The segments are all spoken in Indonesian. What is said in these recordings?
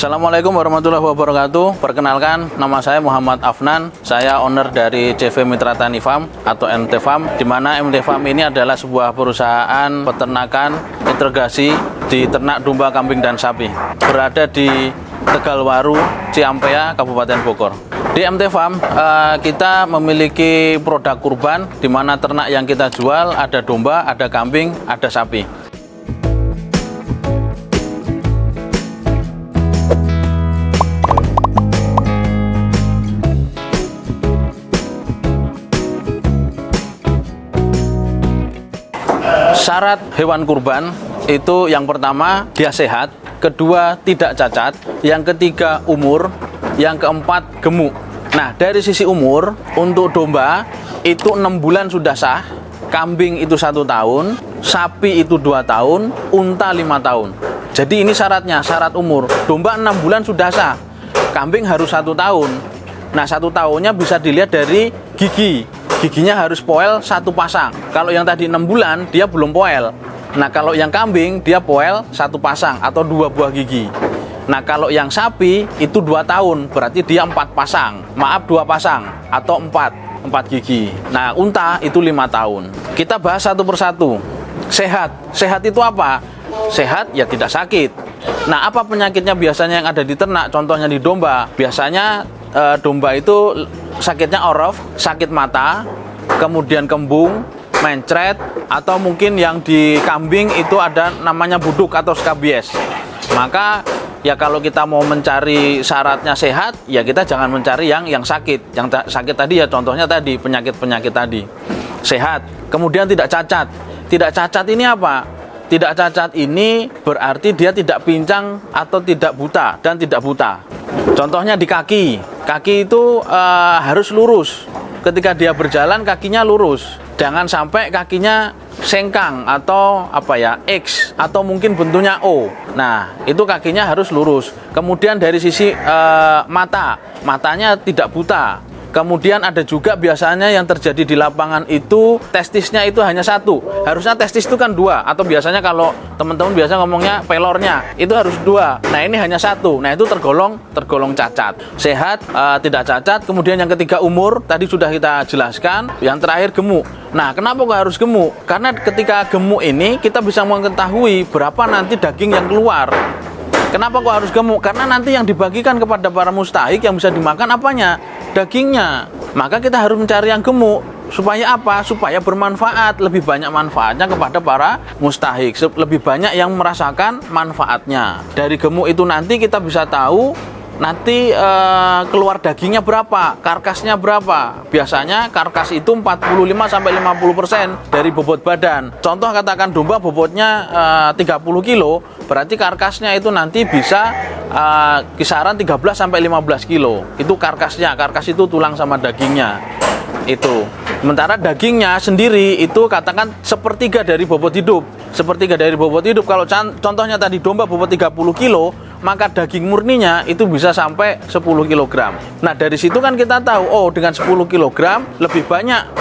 Assalamualaikum warahmatullahi wabarakatuh. Perkenalkan, nama saya Muhammad Afnan. Saya owner dari CV Mitra Tani Farm atau MT Farm, di mana MT Farm ini adalah sebuah perusahaan peternakan integrasi di ternak domba, kambing, dan sapi. Berada di Tegalwaru, Ciampea, Kabupaten Bogor. Di MT Farm, kita memiliki produk kurban, di mana ternak yang kita jual ada domba, ada kambing, ada sapi. Syarat hewan kurban itu yang pertama dia sehat, kedua tidak cacat, yang ketiga umur, yang keempat gemuk. Nah, dari sisi umur, untuk domba itu 6 bulan sudah sah, kambing itu 1 tahun, sapi itu 2 tahun, unta 5 tahun. Jadi ini syaratnya, syarat umur. Domba 6 bulan sudah sah, kambing harus 1 tahun. Nah, 1 tahunnya bisa dilihat dari gigi. Giginya harus poel 1 pasang. Kalau yang tadi 6 bulan, dia belum poel. Nah, kalau yang kambing, dia poel 1 pasang atau 2 buah gigi. Nah, kalau yang sapi, itu 2 tahun. Berarti dia 4 pasang. Maaf, 2 pasang atau 4 gigi. Nah, unta itu 5 tahun. Kita bahas satu persatu. Sehat. Sehat itu apa? Sehat ya tidak sakit. Nah, apa penyakitnya biasanya yang ada di ternak? Contohnya di domba. Biasanya domba itu sakitnya orof, sakit mata, kemudian kembung, mencret, atau mungkin yang di kambing itu ada namanya buduk atau skabies. Maka ya kalau kita mau mencari syaratnya sehat, ya kita jangan mencari yang sakit. Yang sakit tadi ya contohnya tadi penyakit-penyakit tadi. Sehat, kemudian tidak cacat. Tidak cacat ini apa? Tidak cacat ini berarti dia tidak pincang atau tidak buta dan tidak buta. Contohnya di kaki. Kaki itu harus lurus. Ketika dia berjalan kakinya lurus. Jangan sampai kakinya sengkang atau X atau mungkin bentuknya O. Nah, itu kakinya harus lurus. Kemudian dari sisi matanya tidak buta. Kemudian ada juga biasanya yang terjadi di lapangan itu testisnya itu hanya 1. Harusnya testis itu kan 2. Atau biasanya kalau teman-teman biasa ngomongnya pelornya itu harus 2. Nah, ini hanya 1. Nah, itu tergolong cacat. Sehat, tidak cacat. Kemudian yang ketiga umur, tadi sudah kita jelaskan. Yang terakhir gemuk. Nah, kenapa kok harus gemuk? Karena ketika gemuk ini kita bisa mengetahui berapa nanti daging yang keluar. Kenapa kok harus gemuk? Karena nanti yang dibagikan kepada para mustahik yang bisa dimakan apanya? Dagingnya. Maka kita harus mencari yang gemuk. Supaya apa? Supaya bermanfaat. Lebih banyak manfaatnya kepada para mustahik. Lebih banyak yang merasakan manfaatnya. Dari gemuk itu nanti kita bisa tahu nanti keluar dagingnya berapa, karkasnya berapa. Biasanya karkas itu 45-50% dari bobot badan. Contoh katakan domba bobotnya 30 kilo, berarti karkasnya itu nanti bisa kisaran 13-15 kilo. Itu karkasnya, karkas itu tulang sama dagingnya. Itu. Sementara dagingnya sendiri itu katakan sepertiga dari bobot hidup. Sepertiga dari bobot hidup. Kalau contohnya tadi domba bobot 30 kilo, maka daging murninya itu bisa sampai 10 kg. Nah, dari situ kan kita tahu, oh dengan 10 kg lebih banyak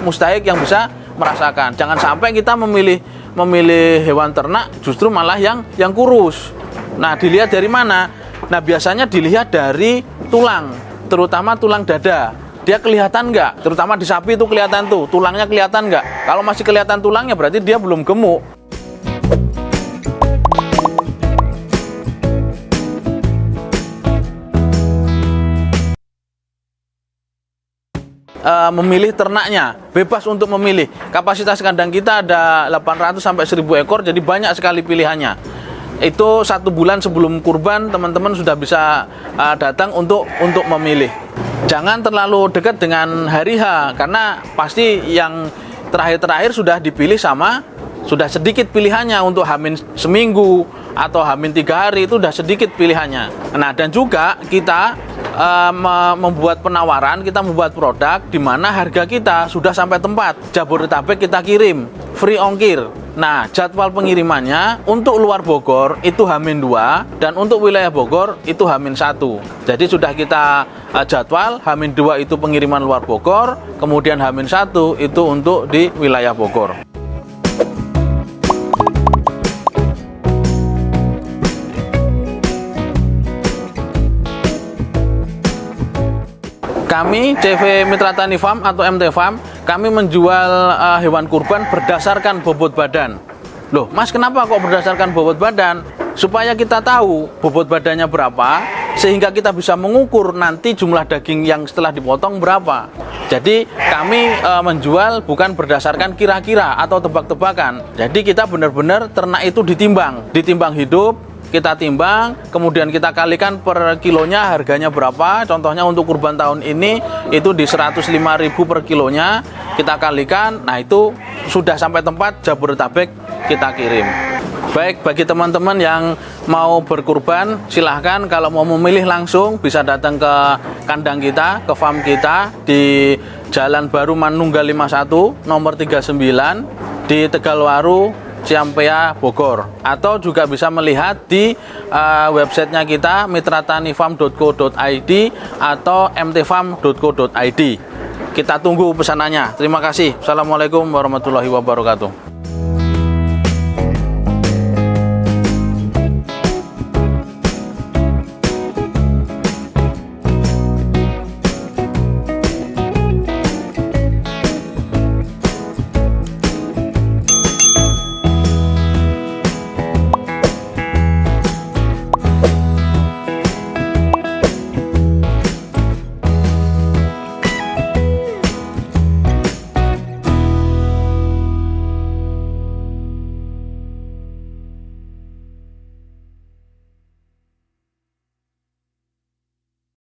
mustahik yang bisa merasakan. Jangan sampai kita memilih hewan ternak justru malah yang kurus. Nah, dilihat dari mana? Nah, biasanya dilihat dari tulang, terutama tulang dada. Dia kelihatan nggak? Terutama di sapi itu kelihatan tuh, tulangnya kelihatan nggak? Kalau masih kelihatan tulangnya berarti dia belum gemuk. Memilih ternaknya, bebas untuk memilih. Kapasitas kandang kita ada 800 sampai 1000 ekor, jadi banyak sekali pilihannya. Itu 1 bulan sebelum kurban teman-teman sudah bisa datang untuk memilih. Jangan terlalu dekat dengan hari H, karena pasti yang terakhir-terakhir sudah dipilih sudah sedikit pilihannya untuk H-1 seminggu atau H-3 hari, itu sudah sedikit pilihannya. Nah, dan juga kita membuat penawaran, kita membuat produk di mana harga kita sudah sampai tempat. Jabodetabek kita kirim, free ongkir. Nah, jadwal pengirimannya untuk luar Bogor itu H-2 dan untuk wilayah Bogor itu H-1. Jadi sudah kita jadwal H-2 itu pengiriman luar Bogor, kemudian H-1 itu untuk di wilayah Bogor. kami CV Mitra Tani Farm atau MT Farm, kami menjual hewan kurban berdasarkan bobot badan. Loh, Mas, kenapa kok berdasarkan bobot badan? Supaya kita tahu bobot badannya berapa, sehingga kita bisa mengukur nanti jumlah daging yang setelah dipotong berapa. Jadi kami menjual bukan berdasarkan kira-kira atau tebak-tebakan. Jadi kita benar-benar ternak itu ditimbang hidup. Kita timbang, kemudian kita kalikan per kilonya harganya berapa. Contohnya untuk kurban tahun ini itu di 105.000 per kilonya. Kita kalikan, nah itu sudah sampai tempat Jabodetabek kita kirim. Baik, bagi teman-teman yang mau berkurban, silahkan kalau mau memilih langsung bisa datang ke kandang kita, ke farm kita di Jalan Baru Manunggal 51 nomor 39 di Tegalwaru, Ciampea, Bogor, atau juga bisa melihat di websitenya kita mitratanifam.co.id atau mtfarm.co.id. Kita tunggu pesanannya. Terima kasih. Assalamualaikum warahmatullahi wabarakatuh.